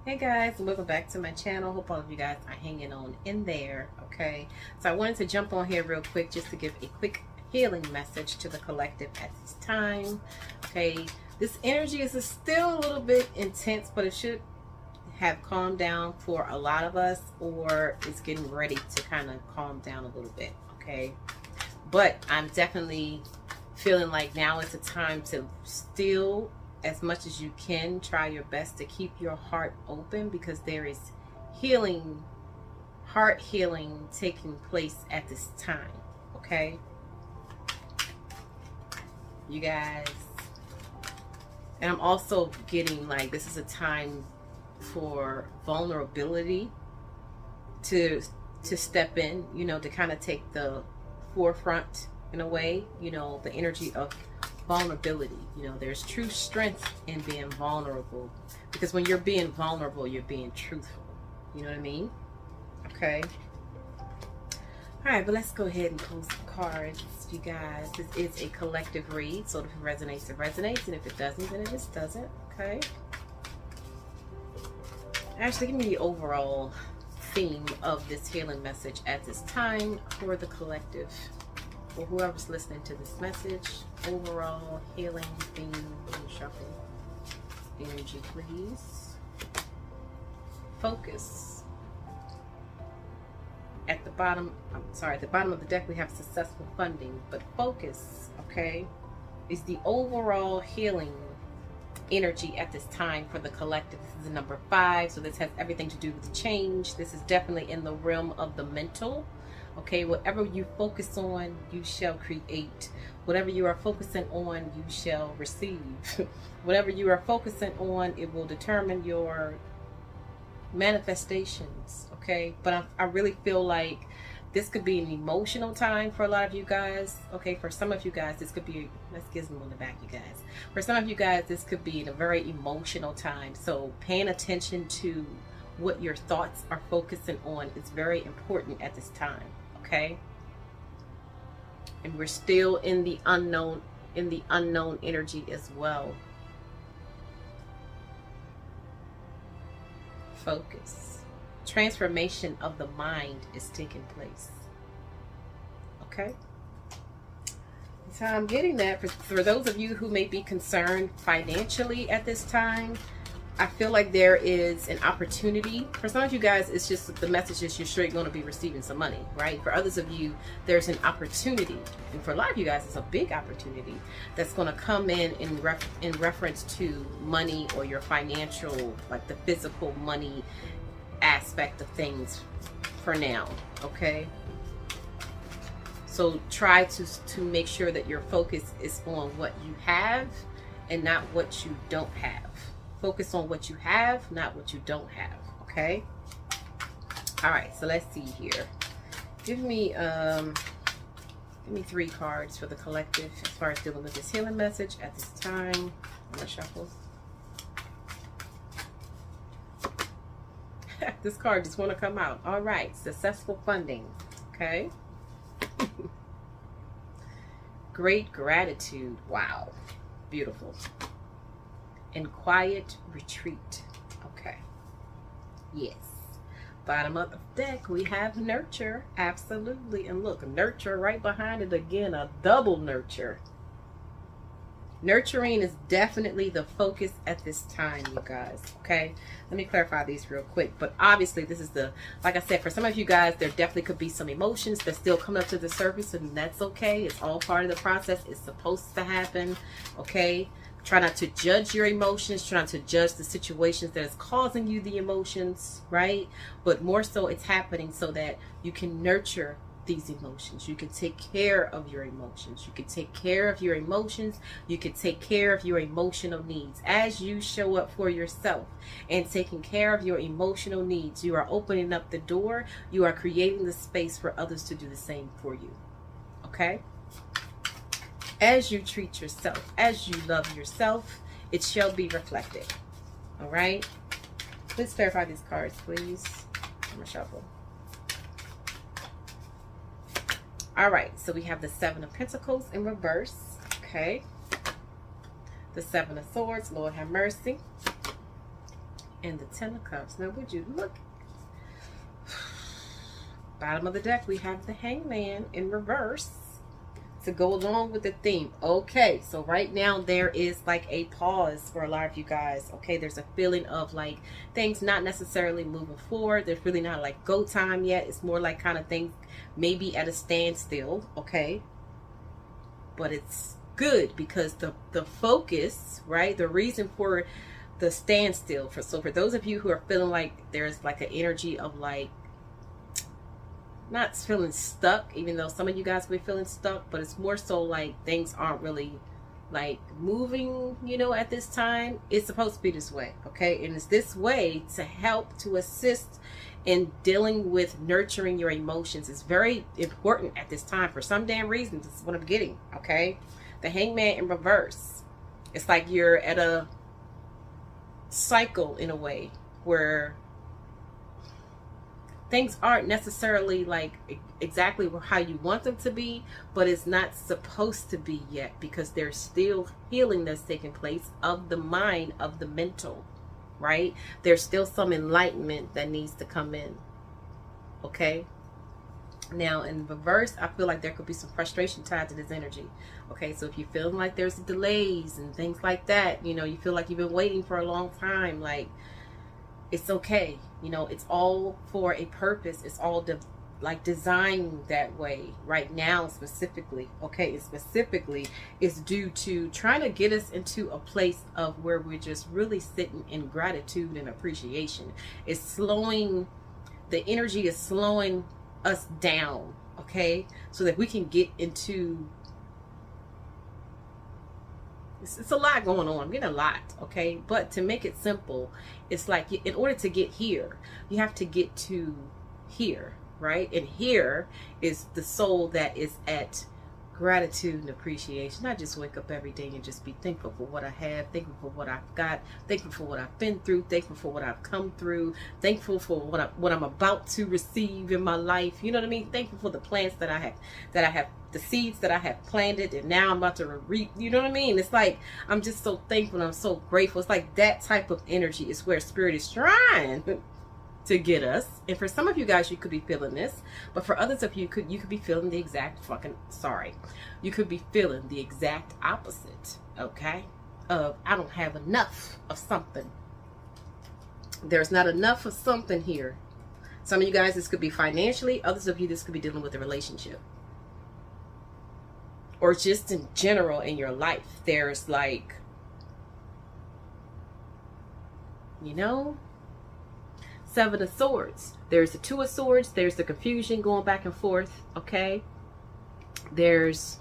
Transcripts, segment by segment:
Hey guys, welcome back to my channel. Hope all of you guys are hanging on in there. Okay, so I wanted to jump on here real quick just to give a quick healing message to the collective at this time. Okay, this energy is still a little bit intense, but it should have calmed down for a lot of us, or it's getting ready to kind of calm down a little bit. Okay, but I'm definitely feeling like now is the time to still, as much as you can, try your best to keep your heart open, because there is healing, heart healing taking place at this time. Okay, you guys. And I'm also getting like this is a time for vulnerability to step in, you know, to kind of take the forefront in a way, you know, the energy of vulnerability. You know, there's true strength in being vulnerable, because when you're being vulnerable, you're being truthful. You know what I mean? Okay. All right, but let's go ahead and pull some cards, you guys. This is a collective read, so if it resonates, it resonates, and if it doesn't, then it just doesn't. Okay. Actually, give me the overall theme of this healing message at this time for the collective, or whoever's listening to this message. Overall healing theme. Shuffle energy, please. Focus. At the bottom, at the bottom of the deck we have successful funding, but focus, okay, is the overall healing energy at this time for the collective. This is the number 5, so this has everything to do with change. This is definitely in the realm of the mental. Okay, whatever you focus on, you shall create. Whatever you are focusing on, you shall receive. Whatever you are focusing on, it will determine your manifestations. Okay, but I really feel like this could be an emotional time for a lot of you guys. Okay, for some of you guys, this could be, let's give them on the back, you guys. For some of you guys, this could be a very emotional time. So paying attention to what your thoughts are focusing on is very important at this time. Okay, and we're still in the unknown energy as well. Focus. Transformation of the mind is taking place. Okay, so I'm getting that for those of you who may be concerned financially at this time. I feel like there is an opportunity. For some of you guys, it's just the message is you're sure you're going to be receiving some money, right? For others of you, there's an opportunity. And for a lot of you guys, it's a big opportunity that's going to come in reference to money, or your financial, like the physical money aspect of things for now, okay? So try to make sure that your focus is on what you have and not what you don't have. Focus on what you have, not what you don't have. Okay. All right. So let's see here. Give me 3 cards for the collective as far as dealing with this healing message at this time. I'm gonna shuffle. This card just want to come out. All right. Successful funding. Okay. Great gratitude. Wow. Beautiful. And quiet retreat. Okay. Yes. Bottom of the deck, we have nurture. Absolutely. And look, nurture right behind it again. A double nurture. Nurturing is definitely the focus at this time, you guys. Okay. Let me clarify these real quick. But obviously, this is like I said, for some of you guys, there definitely could be some emotions that still come up to the surface, and that's okay. It's all part of the process. It's supposed to happen. Okay. Try not to judge your emotions. Try not to judge the situations that is causing you the emotions, right? But more so, it's happening so that you can nurture these emotions. You can take care of your emotions. You can take care of your emotions. You can take care of your emotional needs. As you show up for yourself and taking care of your emotional needs, you are opening up the door. You are creating the space for others to do the same for you. Okay? As you treat yourself, as you love yourself, it shall be reflected. All right? Please clarify these cards, please. I'm going to shuffle. All right, so we have the 7 of Pentacles in reverse. Okay. The 7 of Swords, Lord have mercy. and the Ten of Cups. Now, would you look? Bottom of the deck, we have the Hangman in reverse to go along with the theme. Okay, so right now there is like a pause for a lot of you guys. Okay, there's a feeling of like things not necessarily moving forward. There's really not like go time yet. It's more like kind of things maybe at a standstill. Okay, but it's good because the focus, right, the reason for the standstill, for those of you who are feeling like there's like an energy of like not feeling stuck, even though some of you guys will be feeling stuck, but it's more so like things aren't really like moving, you know, at this time. It's supposed to be this way, okay? And it's this way to help, to assist in dealing with nurturing your emotions. It's very important at this time for some damn reason. This is what I'm getting, okay? The Hangman in reverse. It's like you're at a cycle in a way where things aren't necessarily like exactly how you want them to be, but it's not supposed to be yet because there's still healing that's taking place of the mind, of the mental, right? There's still some enlightenment that needs to come in, okay? Now in reverse, I feel like there could be some frustration tied to this energy, okay? So if you're feeling like there's delays and things like that, you know, you feel like you've been waiting for a long time, like it's okay. You know, it's all for a purpose. It's all like designed that way right now specifically. Okay, and specifically is due to trying to get us into a place of where we're just really sitting in gratitude and appreciation. It's slowing, the energy is slowing us down, okay, so that we can get into, it's a lot going on. I'm getting a lot, okay? But to make it simple, it's like in order to get here, you have to get to here, right? And here is the soul that is at gratitude and appreciation. I just wake up every day and just be thankful for what I have, thankful for what I've got, thankful for what I've been through, thankful for what I've come through, thankful for what I'm about to receive in my life. You know what I mean? Thankful for the plants that I have, the seeds that I have planted, and now I'm about to reap. You know what I mean? It's like I'm just so thankful and I'm so grateful. It's like that type of energy is where spirit is trying to get us. And for some of you guys, you could be feeling this, but for others of you, you could be feeling the exact you could be feeling the exact opposite, okay? Of I don't have enough of something. There's not enough of something here. Some of you guys, this could be financially. Others of you, this could be dealing with a relationship, or just in general in your life. There's like, you know, Seven of Swords. There's the Two of Swords. There's the confusion going back and forth, okay? There's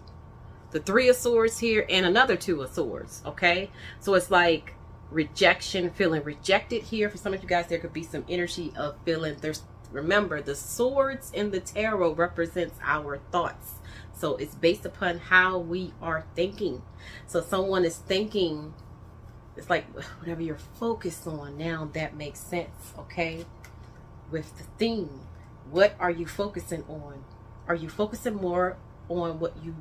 the Three of Swords here and another Two of Swords, okay? So it's like rejection, feeling rejected here. For some of you guys, there could be some energy of feeling, remember, the swords in the tarot represents our thoughts. So it's based upon how we are thinking. So someone is thinking, it's like whatever you're focused on now, that makes sense, okay? With the theme, what are you focusing on? Are you focusing more on what you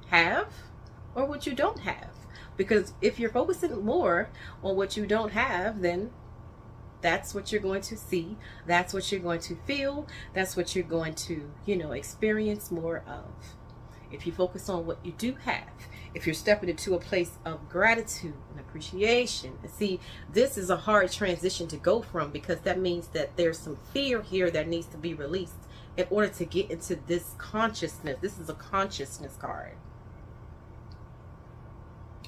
have or what you don't have? Because if you're focusing more on what you don't have, then that's what you're going to see. That's what you're going to feel. That's what you're going to, you know, experience more of. If you focus on what you do have, if you're stepping into a place of gratitude and appreciation, and see, this is a hard transition to go from, because that means that there's some fear here that needs to be released in order to get into this consciousness. This is a consciousness card.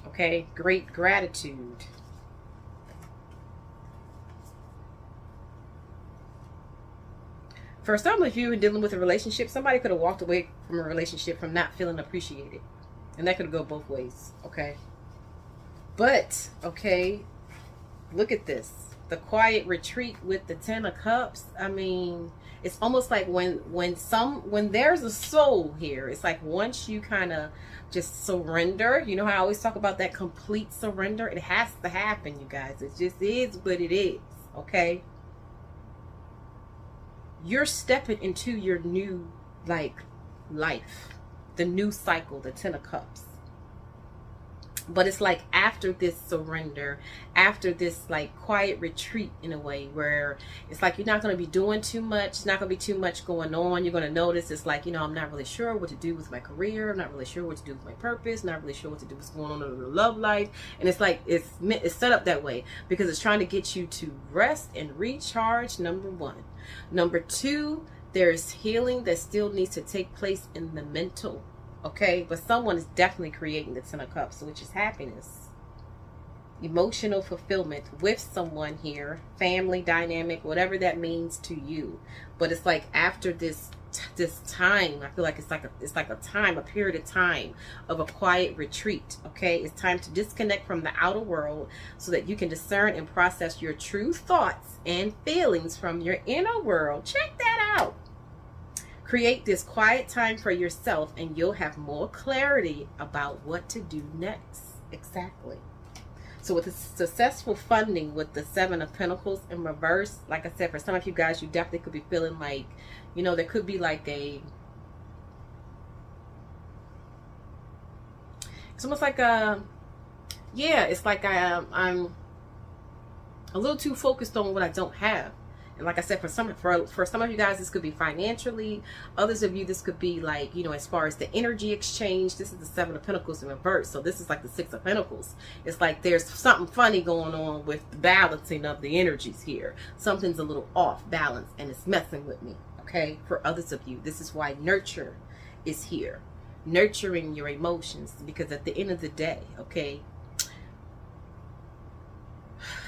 Okay, great gratitude. For some of you dealing with a relationship, somebody could have walked away from a relationship from not feeling appreciated. And that could go both ways, okay? But, okay, look at this. The quiet retreat with the Ten of Cups. I mean, it's almost like when there's a soul here, it's like once you kind of just surrender, you know how I always talk about that complete surrender? It has to happen, you guys. It just is what it is, okay? You're stepping into your new, like, life. The new cycle, the Ten of Cups. But it's like after this surrender, after this like quiet retreat in a way, where it's like you're not going to be doing too much. It's not going to be too much going on. You're going to notice it's like, you know, I'm not really sure what to do with my career. I'm not really sure what to do with my purpose. Not really sure what to do with what's going on in the love life. And it's like it's set up that way because it's trying to get you to rest and recharge, number one. Number two, there's healing that still needs to take place in the mental. Okay, but someone is definitely creating the Ten of Cups, which is happiness, emotional fulfillment with someone here, family dynamic, whatever that means to you. But it's like after this time, I feel like it's like a period of time of a quiet retreat. Okay, it's time to disconnect from the outer world so that you can discern and process your true thoughts and feelings from your inner world. Check that out. Create this quiet time for yourself and you'll have more clarity about what to do next. Exactly. So with the successful funding with the Seven of Pentacles in reverse, like I said, for some of you guys, you definitely could be feeling like, you know, there could be like it's almost like it's like I'm a little too focused on what I don't have. And like I said, for some of you guys, this could be financially. Others of you, this could be like, you know, as far as the energy exchange. This is the Seven of Pentacles in reverse. So this is like the Six of Pentacles. It's like there's something funny going on with the balancing of the energies here. Something's a little off balance and it's messing with me. Okay. For others of you, this is why nurture is here. Nurturing your emotions. Because at the end of the day, okay,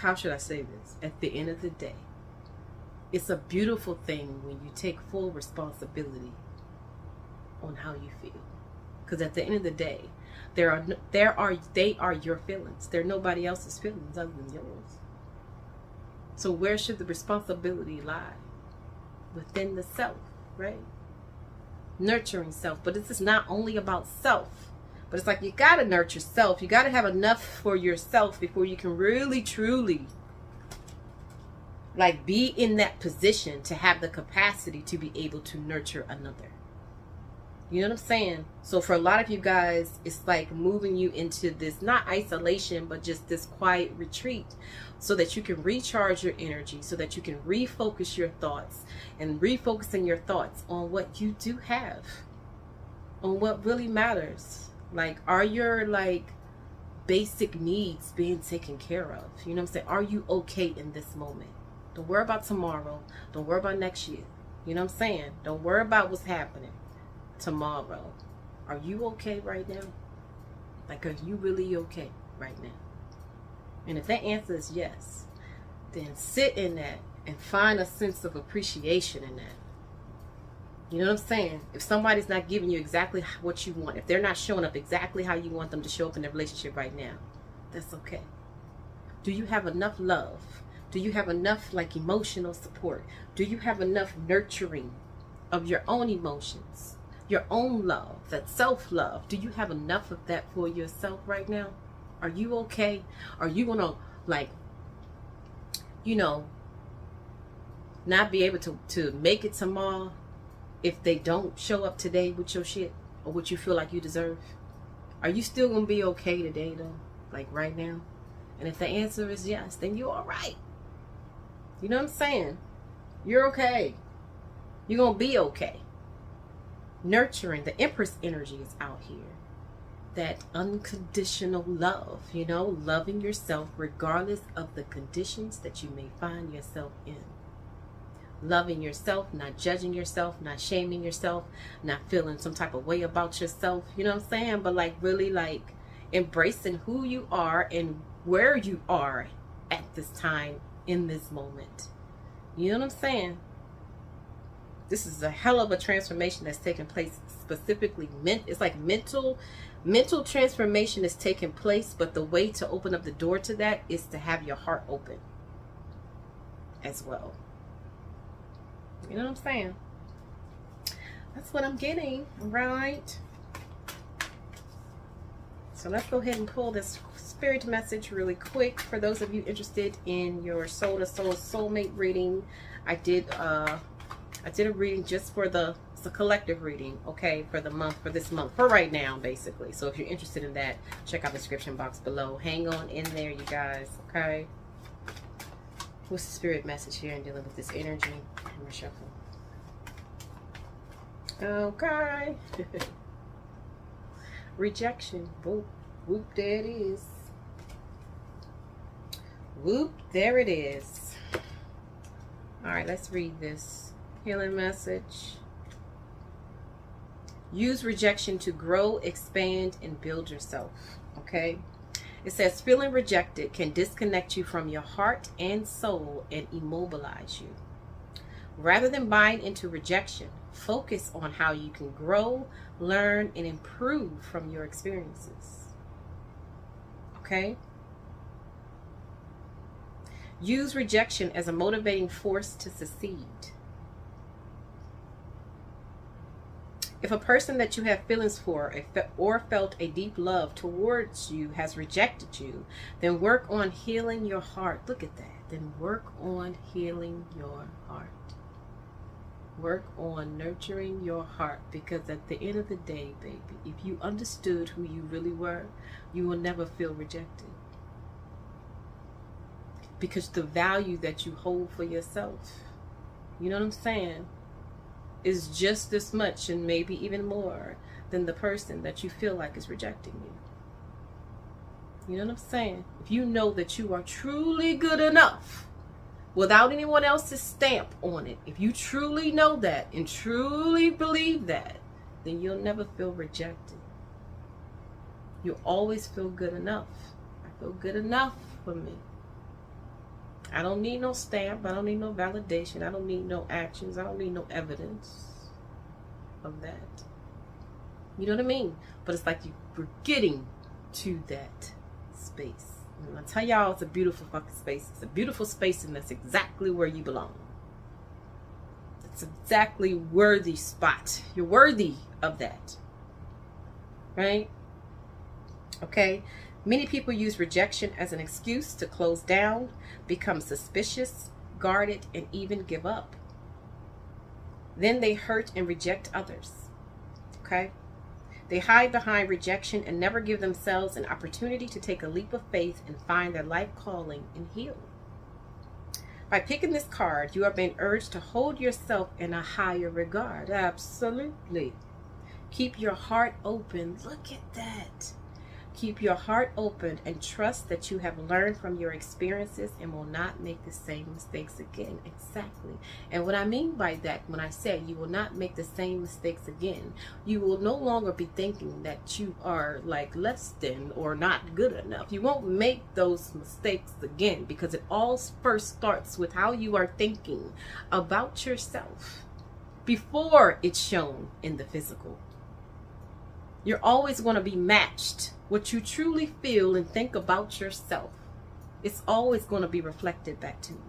how should I say this? At the end of the day, it's a beautiful thing when you take full responsibility on how you feel. Because at the end of the day, they are your feelings. They're nobody else's feelings other than yours. So where should the responsibility lie? Within the self, right? Nurturing self. But this is not only about self. But it's like you got to nurture self. You got to have enough for yourself before you can really, truly like be in that position to have the capacity to be able to nurture another. You know what I'm saying? So for a lot of you guys, it's like moving you into this, not isolation, but just this quiet retreat so that you can recharge your energy, so that you can refocus your thoughts and refocusing your thoughts on what you do have, on what really matters. Like, are your like basic needs being taken care of? You know what I'm saying? Are you okay in this moment? Don't worry about tomorrow. Don't worry about next year. You know what I'm saying? Don't worry about what's happening tomorrow. Are you okay right now? Like, are you really okay right now? And if that answer is yes, then sit in that and find a sense of appreciation in that. You know what I'm saying? If somebody's not giving you exactly what you want, if they're not showing up exactly how you want them to show up in the relationship right now, that's okay. Do you have enough love? Do you have enough like emotional support? Do you have enough nurturing of your own emotions, your own love, that self-love? Do you have enough of that for yourself right now? Are you okay? Are you gonna like, you know, not be able to make it tomorrow if they don't show up today with your shit or what you feel like you deserve? Are you still gonna be okay today though? Like right now? And if the answer is yes, then you're all right. You know what I'm saying? You're okay. You're going to be okay. Nurturing. The Empress energy is out here. That unconditional love. You know, loving yourself regardless of the conditions that you may find yourself in. Loving yourself, not judging yourself, not shaming yourself, not feeling some type of way about yourself. You know what I'm saying? But like really like embracing who you are and where you are at this time. In this moment. You know what I'm saying? This is a hell of a transformation that's taking place specifically. It's like mental transformation is taking place, but the way to open up the door to that is to have your heart open as well. You know what I'm saying? That's what I'm getting, right? So let's go ahead and pull this spirit message really quick for those of you interested in your soul to soul soulmate reading. I did a reading just for the It's a collective reading, okay, for the month, for this month, for right now, basically. So if you're interested in that, check out the description box below. Hang on in there, you guys, okay? What's the spirit message here in dealing with this energy? I'm gonna shuffle. Okay. Rejection. Whoop, whoop, there it is. Whoop, there it is. All right, let's read this healing message. Use rejection to grow, expand, and build yourself. Okay? It says feeling rejected can disconnect you from your heart and soul and immobilize you. Rather than buying into rejection, focus on how you can grow, learn, and improve from your experiences. Okay? Use rejection as a motivating force to succeed. If a person that you have feelings for or felt a deep love towards you has rejected you, then work on healing your heart. Look at that. Then work on healing your heart. Work on nurturing your heart, because at the end of the day, baby, if you understood who you really were, you will never feel rejected. Because the value that you hold for yourself, you know what I'm saying, is just as much and maybe even more than the person that you feel like is rejecting you. You know what I'm saying? If you know that you are truly good enough without anyone else's stamp on it, if you truly know that and truly believe that, then you'll never feel rejected. You'll always feel good enough. I feel good enough for me. I don't need no stamp. I don't need no validation. I don't need no actions. I don't need no evidence of that. You know what I mean? But it's like we're getting to that space. And I tell y'all, it's a beautiful fucking space. It's a beautiful space, and that's exactly where you belong. It's exactly worthy spot. You're worthy of that. Right? Okay? Many people use rejection as an excuse to close down, become suspicious, guarded, and even give up. Then they hurt and reject others. Okay? They hide behind rejection and never give themselves an opportunity to take a leap of faith and find their life calling and heal. By picking this card, you are being urged to hold yourself in a higher regard. Absolutely. Keep your heart open. Look at that. Keep your heart open and trust that you have learned from your experiences and will not make the same mistakes again. Exactly. And what I mean by that, when I say you will not make the same mistakes again, you will no longer be thinking that you are like less than or not good enough. You won't make those mistakes again, because it all first starts with how you are thinking about yourself before it's shown in the physical. You're always going to be matched. What you truly feel and think about yourself, it's always going to be reflected back to you.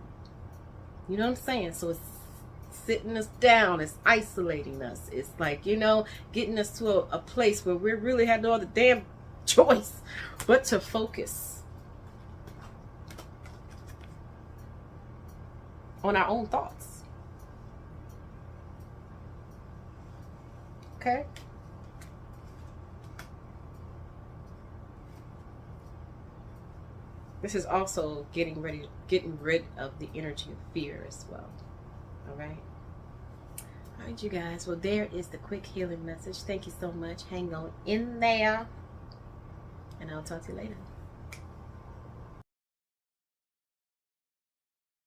You know what I'm saying? So it's sitting us down. It's isolating us. It's like, you know, getting us to a place where we really had no other damn choice but to focus on our own thoughts. Okay? This is also getting rid of the energy of fear as well. All right. All right, you guys. Well, there is the quick healing message. Thank you so much. Hang on in there. And I'll talk to you later.